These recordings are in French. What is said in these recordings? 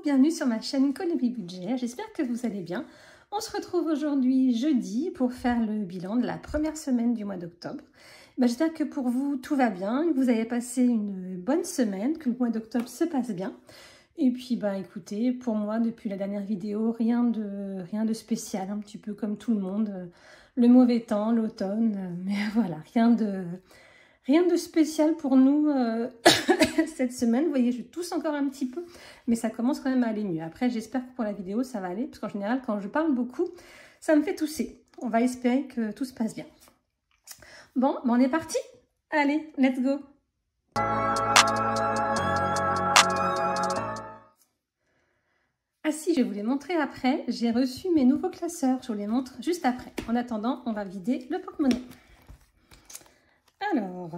bienvenue sur ma chaîne Colombie Budget, j'espère que vous allez bien. On se retrouve aujourd'hui jeudi pour faire le bilan de la première semaine du mois d'octobre. J'espère que pour vous tout va bien, que vous avez passé une bonne semaine, que le mois d'octobre se passe bien. Et puis écoutez, pour moi depuis la dernière vidéo, rien de spécial, un petit peu comme tout le monde, le mauvais temps, l'automne, mais voilà, rien de spécial pour nous cette semaine. Vous voyez, je tousse encore un petit peu, mais ça commence quand même à aller mieux. Après, j'espère que pour la vidéo, ça va aller, parce qu'en général, quand je parle beaucoup, ça me fait tousser. On va espérer que tout se passe bien. Bon, on est parti. Allez, let's go. Ah si, je vais vous les montrer après. J'ai reçu mes nouveaux classeurs. Je vous les montre juste après. En attendant, on va vider le porte-monnaie. Alors,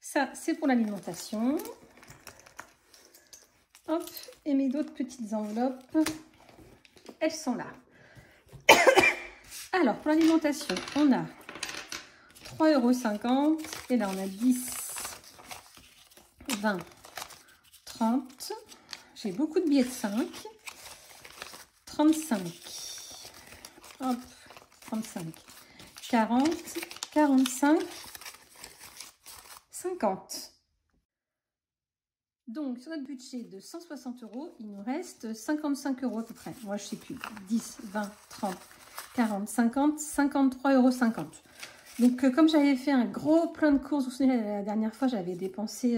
ça c'est pour l'alimentation. Hop, et mes d'autres petites enveloppes, elles sont là. Alors, pour l'alimentation, on a 3,50 € et là on a 10, 20, 30. J'ai beaucoup de billets de 5. 35. Hop, 35. 40, 45, 50. Donc, sur notre budget de 160 €, il nous reste 55 € à peu près. Moi, je ne sais plus. 10, 20, 30, 40, 50, 53,50 €. Donc, comme j'avais fait un gros plein de courses, vous vous souvenez, la dernière fois, j'avais dépensé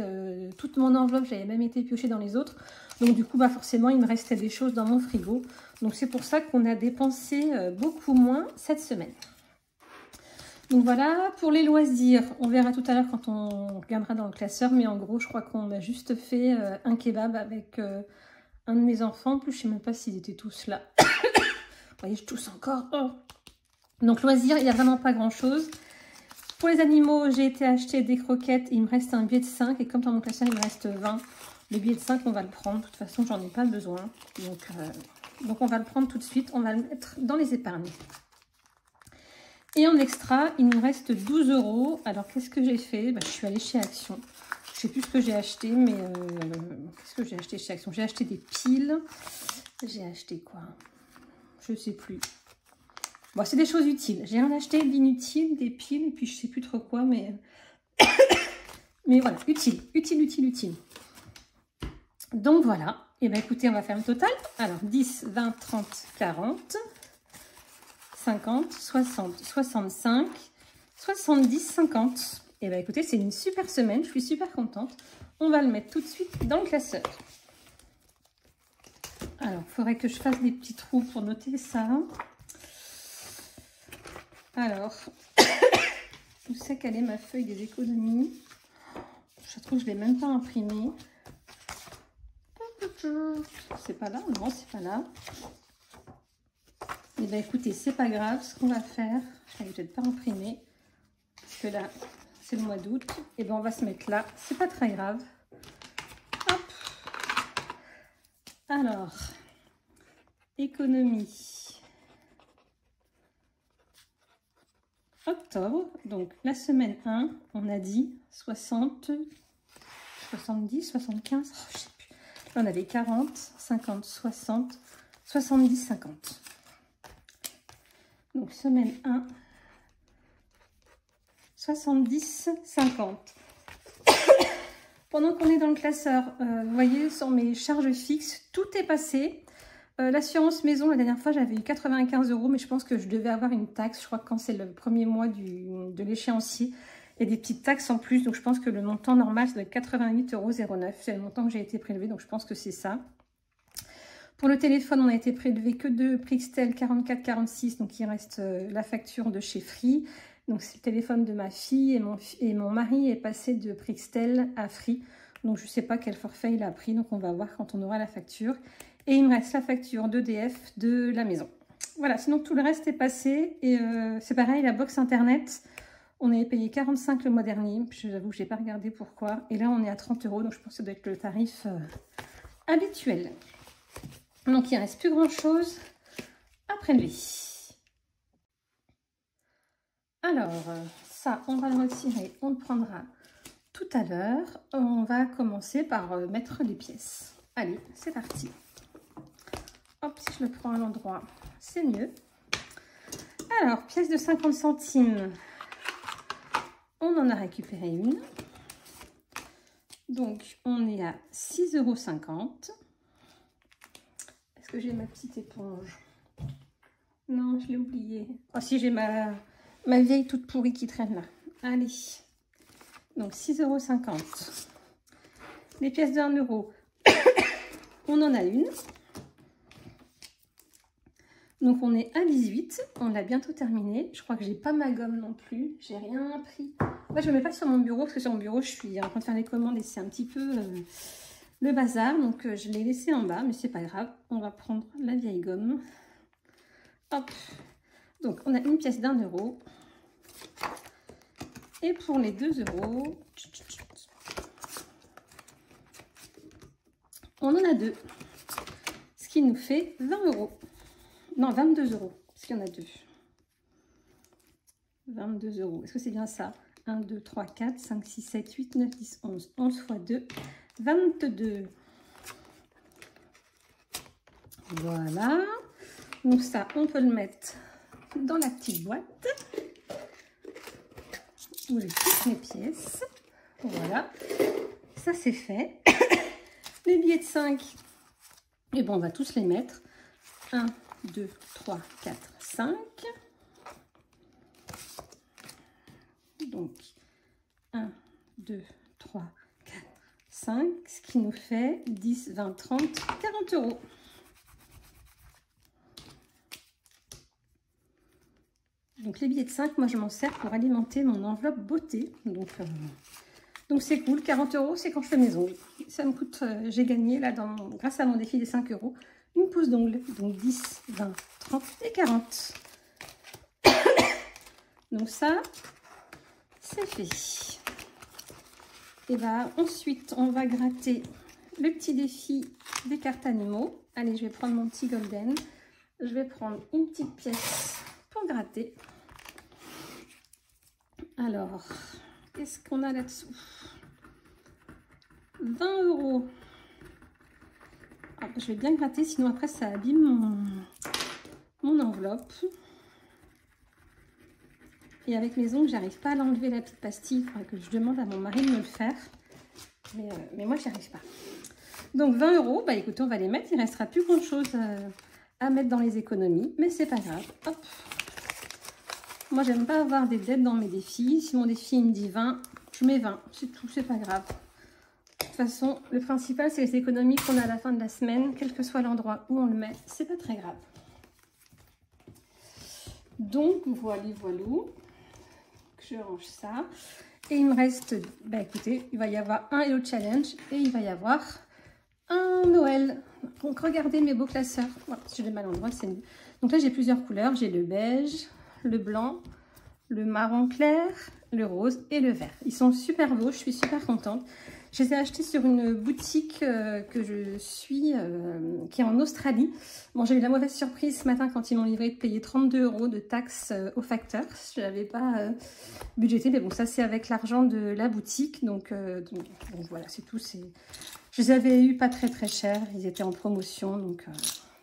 toute mon enveloppe. J'avais même été piocher dans les autres. Donc, du coup, forcément, il me restait des choses dans mon frigo. Donc, c'est pour ça qu'on a dépensé beaucoup moins cette semaine. Donc voilà, pour les loisirs, on verra tout à l'heure quand on regardera dans le classeur, mais en gros, je crois qu'on a juste fait un kebab avec un de mes enfants. En plus, je ne sais même pas s'ils étaient tous là. Vous voyez, je tousse encore. Oh. Donc loisirs, il n'y a vraiment pas grand-chose. Pour les animaux, j'ai été acheter des croquettes. Il me reste un billet de 5 et comme dans mon classeur, il me reste 20. Le billet de 5, on va le prendre. De toute façon, j'en ai pas besoin. Donc on va le prendre tout de suite. On va le mettre dans les épargnes. Et en extra, il nous reste 12 €. Alors, qu'est-ce que j'ai fait? Je suis allée chez Action. Je ne sais plus ce que j'ai acheté, mais qu'est-ce que j'ai acheté chez Action? J'ai acheté des piles. J'ai acheté quoi? Je ne sais plus. Bon, c'est des choses utiles. J'ai rien acheté d'inutile, des piles, et puis je ne sais plus trop quoi, mais... mais voilà, utile. Donc, voilà. Et écoutez, on va faire le total. Alors, 10, 20, 30, 40... 50, 60, 65, 70, 50. Et écoutez, c'est une super semaine, je suis super contente. On va le mettre tout de suite dans le classeur. Alors, il faudrait que je fasse des petits trous pour noter ça. Alors, où c'est qu'elle est ma feuille des économies? Je trouve que je ne l'ai même pas imprimée. C'est pas là? Non, c'est pas là. Et écoutez, c'est pas grave, ce qu'on va faire, je ne vais peut-être pas imprimer, parce que là, c'est le mois d'août, et on va se mettre là, c'est pas très grave. Hop. Alors, économie. Octobre, donc la semaine 1, on a dit 60, 70, 75, oh, je sais plus. Là, on avait 40, 50, 60, 70, 50. Donc, semaine 1, 70, 50. Pendant qu'on est dans le classeur, vous voyez, sur mes charges fixes, tout est passé. L'assurance maison, la dernière fois, j'avais eu 95 €, mais je pense que je devais avoir une taxe. Je crois que quand c'est le premier mois de l'échéancier, il y a des petites taxes en plus. Donc, je pense que le montant normal, ça doit être 88,09 €. C'est le montant que j'ai été prélevé, donc je pense que c'est ça. Pour le téléphone, on a été prélevé que de Prixtel 4446, donc il reste la facture de chez Free. Donc c'est le téléphone de ma fille et mon mari est passé de Prixtel à Free. Donc je ne sais pas quel forfait il a pris, donc on va voir quand on aura la facture. Et il me reste la facture d'EDF de la maison. Voilà, sinon tout le reste est passé. Et c'est pareil, la box internet, on avait payé 45 € le mois dernier. J'avoue que je n'ai pas regardé pourquoi. Et là on est à 30 €, donc je pense que ça doit être le tarif habituel. Donc, il ne reste plus grand-chose à prélever. Alors, ça, on va le retirer. On le prendra tout tout à l'heure, on va commencer par mettre les pièces. Allez, c'est parti. Hop, si je le prends à l'endroit, c'est mieux. Alors, pièce de 50 centimes. On en a récupéré une. Donc, on est à 6,50 €. Est-ce que j'ai ma petite éponge? Non, je l'ai oubliée. Oh si, j'ai ma vieille toute pourrie qui traîne là. Allez. Donc, 6,50 €. Les pièces de 1 €. On en a une. Donc, on est à 18. On l'a bientôt terminé. Je crois que j'ai pas ma gomme non plus. J'ai rien pris. Moi, je ne me mets pas sur mon bureau parce que sur mon bureau, je suis en train de faire les commandes et c'est un petit peu le bazar. Donc, je l'ai laissé en bas, mais c'est pas grave. On va prendre la vieille gomme. Hop. Donc, on a une pièce d'1 €. Et pour les 2 €, on en a deux. Ce qui nous fait 20 €. Non, 22 €. Parce qu'il y en a deux. 22 €. Est-ce que c'est bien ça? 1, 2, 3, 4, 5, 6, 7, 8, 9, 10, 11. 11 fois 2, 22. Voilà. Donc ça, on peut le mettre dans la petite boîte. Où j'ai toutes mes pièces. Voilà. Ça, c'est fait. Les billets de 5. Et bon, on va tous les mettre. 1, 2, 3, 4, 5. Donc, 1, 2, 3, 4, 5. Ce qui nous fait 10, 20, 30, 40 €. Donc, les billets de 5, moi, je m'en sers pour alimenter mon enveloppe beauté. Donc c'est cool. 40 €, c'est quand je fais mes ongles. Ça me coûte, j'ai gagné, là, grâce à mon défi des 5 €, une pose d'ongles. Donc, 10, 20, 30 et 40. Donc, ça, c'est fait. Et bien, ensuite, on va gratter le petit défi des cartes animaux. Allez, je vais prendre mon petit golden. Je vais prendre une petite pièce pour gratter. Alors, qu'est-ce qu'on a là-dessous? 20 €. Ah, je vais bien gratter, sinon après ça abîme mon enveloppe. Et avec mes ongles, j'arrive pas à l'enlever la petite pastille. Il faudrait que je demande à mon mari de me le faire. Mais moi, j'y arrive pas. Donc 20 €, bah écoutez, on va les mettre. Il restera plus grand chose à mettre dans les économies, mais c'est pas grave. Hop. Moi, j'aime pas avoir des dettes dans mes défis. Si mon défi il me dit 20, je mets 20. C'est tout, c'est pas grave. De toute façon, le principal, c'est les économies qu'on a à la fin de la semaine. Quel que soit l'endroit où on le met, c'est pas très grave. Donc, voilà. Je range ça. Et il me reste, bah écoutez, il va y avoir un Hello Challenge et il va y avoir un Noël. Donc, regardez mes beaux classeurs. Voilà, si je les mets à l'endroit, c'est mieux. Donc là, j'ai plusieurs couleurs. J'ai le beige, le blanc, le marron clair, le rose et le vert. Ils sont super beaux, je suis super contente. Je les ai achetés sur une boutique que je suis, qui est en Australie. Bon, j'ai eu la mauvaise surprise ce matin quand ils m'ont livré de payer 32 € de taxes au facteur. Je n'avais pas budgété, mais bon, ça c'est avec l'argent de la boutique. Donc voilà, c'est tout. Je les avais eu pas très cher, ils étaient en promotion, donc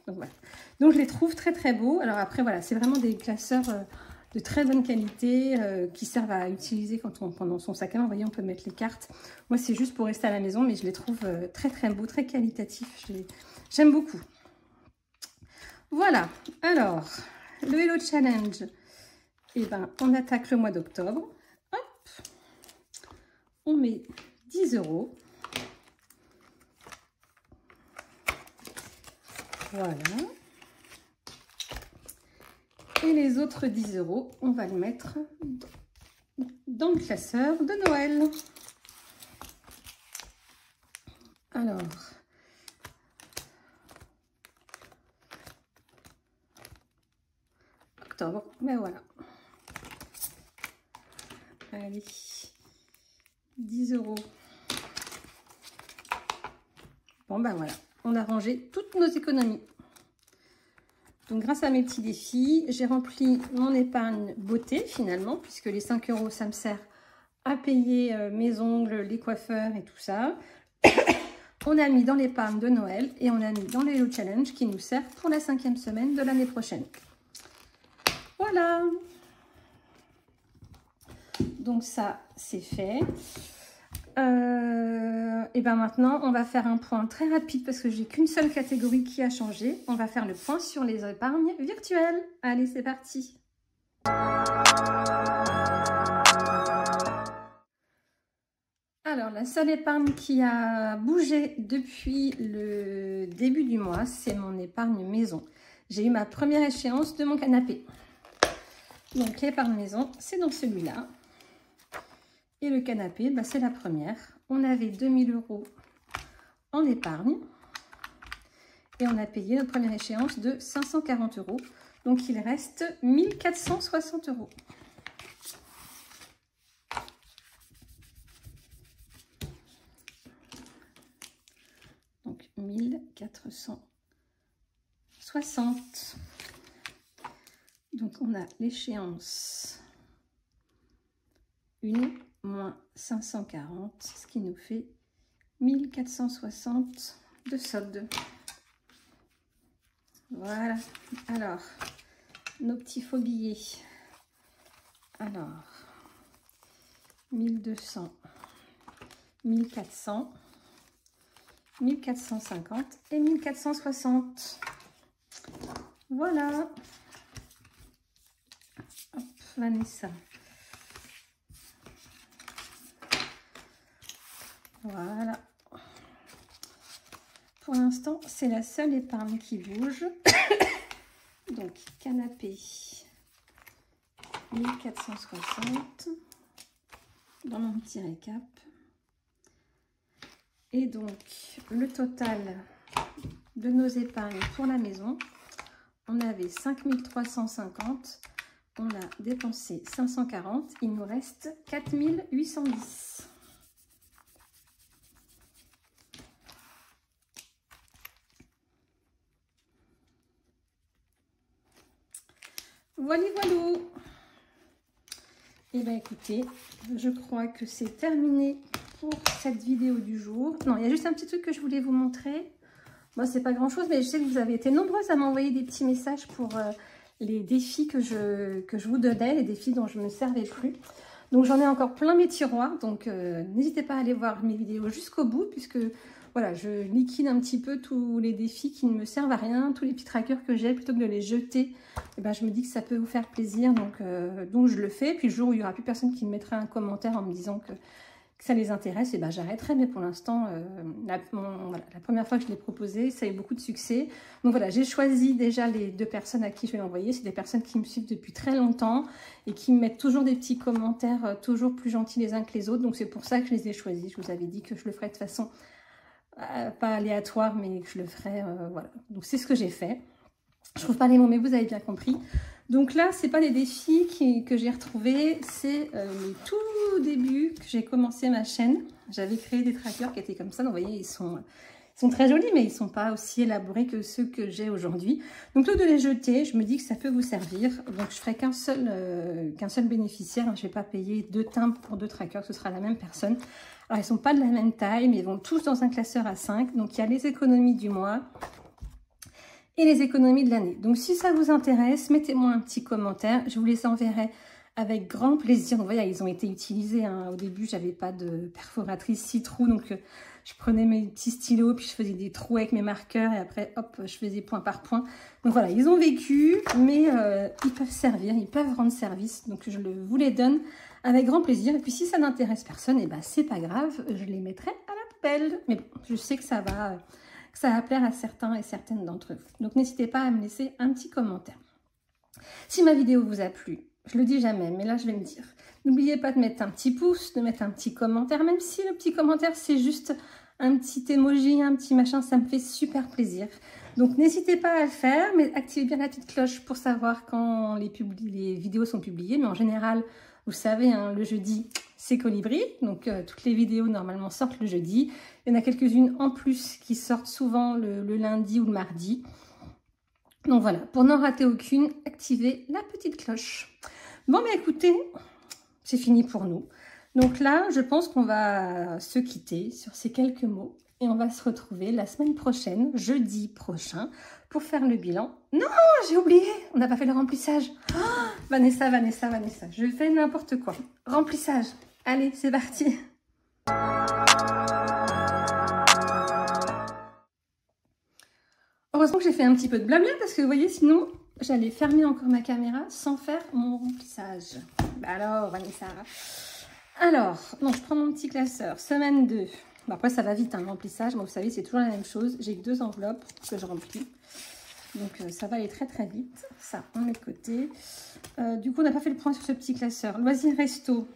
voilà. Donc je les trouve très beaux. Alors après, voilà, c'est vraiment des classeurs de très bonne qualité qui servent à utiliser quand on prend dans son sac à main. Vous voyez, on peut mettre les cartes. Moi, c'est juste pour rester à la maison, mais je les trouve très beaux, très qualitatifs. J'aime beaucoup. Voilà. Alors, le Hello Challenge, eh ben, on attaque le mois d'octobre. Hop. On met 10 €. Voilà. Et les autres 10 €, on va le mettre dans le classeur de Noël. Alors, octobre, ben voilà. Allez, 10 €. Bon, ben voilà, on a rangé toutes nos économies. Donc, grâce à mes petits défis, j'ai rempli mon épargne beauté finalement, puisque les 5 € ça me sert à payer mes ongles, les coiffeurs et tout ça. On a mis dans l'épargne de Noël et on a mis dans les Hello Challenge qui nous sert pour la 5e semaine de l'année prochaine. Voilà. Donc ça, c'est fait. Et ben maintenant, on va faire un point très rapide parce que j'ai qu'une seule catégorie qui a changé. On va faire le point sur les épargnes virtuelles. Allez, c'est parti. Alors, la seule épargne qui a bougé depuis le début du mois, c'est mon épargne maison. J'ai eu ma première échéance de mon canapé. Donc, l'épargne maison, c'est dans celui-là. Et le canapé, bah, c'est la première. On avait 2000 € en épargne. Et on a payé notre première échéance de 540 €. Donc, il reste 1460 €. Donc, 1460. Donc, on a l'échéance 1 moins 540, ce qui nous fait 1460 de solde. Voilà. Alors, nos petits faux billets. Alors, 1200, 1400, 1450 et 1460. Voilà. Hop, Vanessa. Voilà. Pour l'instant, c'est la seule épargne qui bouge. Donc, canapé, 1460. Dans mon petit récap. Et donc, le total de nos épargnes pour la maison, on avait 5350. On a dépensé 540. Il nous reste 4810. Voilà, voilà. Et bien écoutez, je crois que c'est terminé pour cette vidéo du jour. Non, il y a juste un petit truc que je voulais vous montrer. Moi, c'est pas grand chose, mais je sais que vous avez été nombreuses à m'envoyer des petits messages pour les défis que je vous donnais, les défis dont je ne me servais plus. Donc j'en ai encore plein mes tiroirs, donc n'hésitez pas à aller voir mes vidéos jusqu'au bout, puisque voilà, je liquide un petit peu tous les défis qui ne me servent à rien, tous les petits trackers que j'ai, plutôt que de les jeter. Et ben, je me dis que ça peut vous faire plaisir, donc je le fais. Puis le jour où il n'y aura plus personne qui me mettra un commentaire en me disant que ça les intéresse, et ben j'arrêterai. Mais pour l'instant, la première fois que je l'ai proposé, ça a eu beaucoup de succès. Donc voilà, j'ai choisi déjà les 2 personnes à qui je vais l'envoyer. C'est des personnes qui me suivent depuis très longtemps et qui me mettent toujours des petits commentaires, toujours plus gentils les uns que les autres. Donc c'est pour ça que je les ai choisis. Je vous avais dit que je le ferais de façon pas aléatoire, mais que je le ferais. Voilà. Donc c'est ce que j'ai fait. Je trouve pas les mots, mais vous avez bien compris. Donc là, c'est pas des défis que j'ai retrouvés, c'est les tout débuts que j'ai commencé ma chaîne. J'avais créé des trackers qui étaient comme ça. Donc vous voyez, ils sont très jolis, mais ils sont pas aussi élaborés que ceux que j'ai aujourd'hui. Donc plutôt que de les jeter, je me dis que ça peut vous servir. Donc je ferai qu'un seul bénéficiaire. Je vais pas payer 2 timbres pour 2 trackers, ce sera la même personne. Alors ils sont pas de la même taille, mais ils vont tous dans un classeur à 5. Donc il y a les économies du mois et les économies de l'année. Donc si ça vous intéresse, mettez-moi un petit commentaire, je vous les enverrai avec grand plaisir. Donc voilà, ils ont été utilisés, hein. Au début, j'avais pas de perforatrice ci-trou, donc je prenais mes petits stylos, puis je faisais des trous avec mes marqueurs, et après, hop, je faisais point par point. Donc voilà, ils ont vécu, mais ils peuvent servir, ils peuvent rendre service, donc je vous les donne avec grand plaisir. Et puis si ça n'intéresse personne, et ben c'est pas grave, je les mettrai à la poubelle. Mais bon, je sais que ça va plaire à certains et certaines d'entre vous. Donc n'hésitez pas à me laisser un petit commentaire. Si ma vidéo vous a plu, je le dis jamais, mais là je vais me dire, n'oubliez pas de mettre un petit pouce, de mettre un petit commentaire, même si le petit commentaire c'est juste un petit emoji, un petit machin, ça me fait super plaisir. Donc n'hésitez pas à le faire, mais activez bien la petite cloche pour savoir quand les vidéos sont publiées. Mais en général, vous savez, hein, le jeudi, c'est Colibri. Donc toutes les vidéos normalement sortent le jeudi. Il y en a quelques-unes en plus qui sortent souvent le lundi ou le mardi. Donc voilà, pour n'en rater aucune, activez la petite cloche. Bon, mais écoutez, c'est fini pour nous. Donc là, je pense qu'on va se quitter sur ces quelques mots. Et on va se retrouver la semaine prochaine, jeudi prochain, pour faire le bilan. Non, j'ai oublié, on n'a pas fait le remplissage. Oh, Vanessa, je fais n'importe quoi. Remplissage. Allez, c'est parti. Heureusement que j'ai fait un petit peu de blabla parce que vous voyez, sinon, j'allais fermer encore ma caméra sans faire mon remplissage. Bah alors, Vanessa. Alors, donc je prends mon petit classeur, semaine 2. Bon, après, ça va vite, hein, le remplissage. Moi, vous savez, c'est toujours la même chose. J'ai que 2 enveloppes que je remplis. Donc, ça va aller très, très vite. Ça, on met de côté. Du coup, on n'a pas fait le point sur ce petit classeur. Loisirs resto.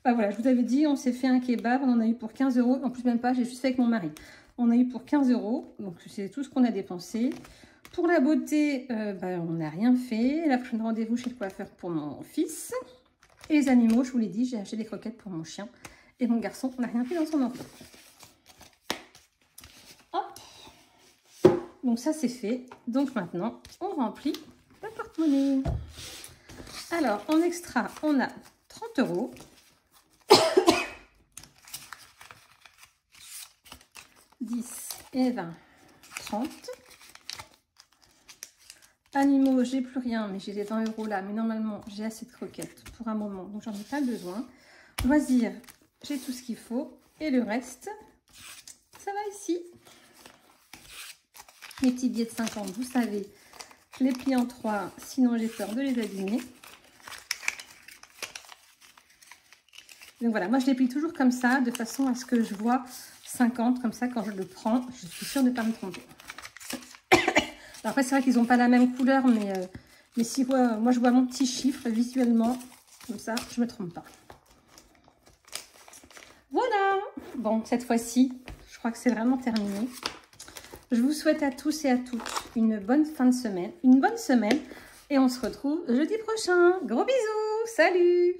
Bah voilà, je vous avais dit, on s'est fait un kebab. On en a eu pour 15 €. En plus, même pas, j'ai juste fait avec mon mari. On a eu pour 15 €. Donc, c'est tout ce qu'on a dépensé. Pour la beauté, on n'a rien fait. La prochaine rendez-vous chez le coiffeur pour mon fils. Et les animaux, je vous l'ai dit, j'ai acheté des croquettes pour mon chien. Et mon garçon, on n'a rien fait dans son enveloppe. Hop. Donc ça, c'est fait. Donc maintenant, on remplit le porte-monnaie. Alors, en extra, on a 30 €. 10 et 20, 30. Animaux, j'ai plus rien, mais j'ai les 20 € là. Mais normalement, j'ai assez de croquettes pour un moment, donc j'en ai pas besoin. Loisirs, j'ai tout ce qu'il faut. Et le reste, ça va ici. Les petits billets de 50, vous savez, je les plie en 3, sinon j'ai peur de les abîmer. Donc voilà, moi je les plie toujours comme ça, de façon à ce que je vois 50, comme ça quand je le prends, je suis sûre de ne pas me tromper. Alors après, c'est vrai qu'ils n'ont pas la même couleur, mais si moi je vois mon petit chiffre visuellement, comme ça, je ne me trompe pas. Voilà. Bon, cette fois-ci, je crois que c'est vraiment terminé. Je vous souhaite à tous et à toutes une bonne fin de semaine, une bonne semaine. Et on se retrouve jeudi prochain. Gros bisous. Salut.